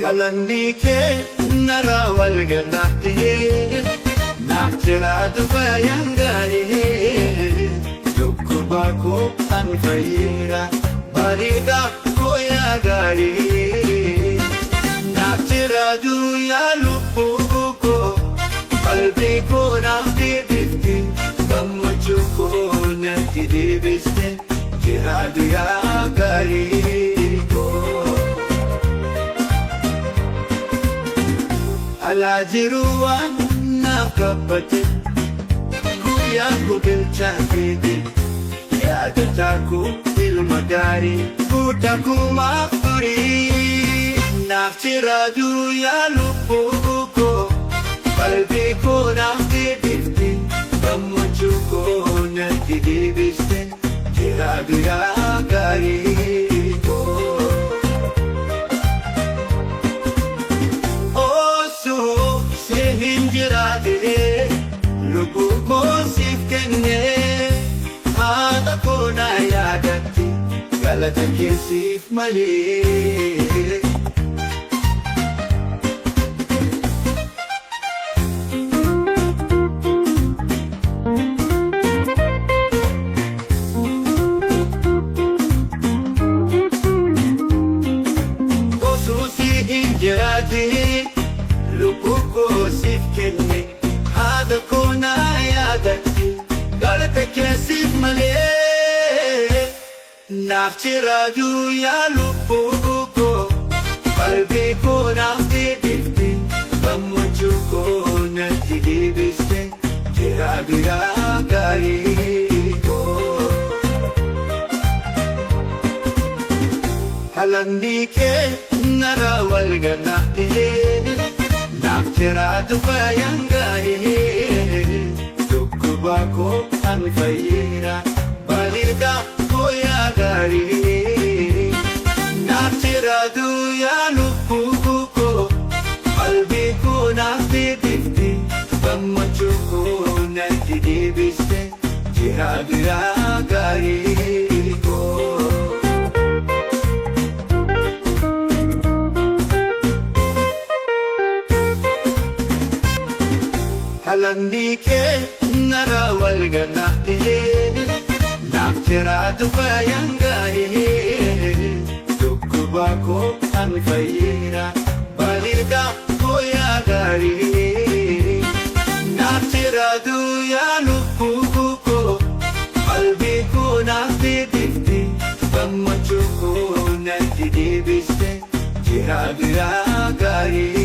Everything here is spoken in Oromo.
Galanni kee narraa wal gannattee naaf jiraatu faayaan gaarii dhukkuba koo an fayyira bareedaa koo yaa gaarii naaf jiraatu yaa lubbuu koo qalbii koo naaf deebifte gammachuu koo natti deebiste jiraatu yaa gaarii koo. Alaa jiru waan naaf kabbate guyyaan koo bilchaa feete yaadataa koo ilma gaarii guutaa koo maaf furii naaf jiraatu yaa lubbuu koo qalbii koo naaf deebifte gammachuu koo natti deebiste jiraatu yaa gaarii koo. Lubbuu koo siif kennee haadha koo na yaadatti galata kee siif malee. Osoo si hin jiraatin lubbuu koo siif kennee haadha koo na yaadatti galata kee siif malee. Naaf jiraatu yaa lubbuu koo qalbii koo naaf deebifte gammachuu koo natti deebiste jiraatu yaa gaarii koo. Galanni kee narraa wal gannattee naaf jiraatu faayaan gaarii dhukkuba koo an fayyira bareedaa koo yaa gaarii naaf jiraatu yaa lubbuu koo qalbii koo naaf deebifte gammachuu koo natti deebiste jiraatu yaa gaarii koo. Galanni kee narraa wal gannattee naaf jiraatu faayaan gaarii dhukkuba koo an fayyira bareedaa koo yaa gaarii naaf jiraatu yaa lubbuu koo qalbii koo naaf deebifte gammachuu koo natti deebiste jiraatu yaa gaarii.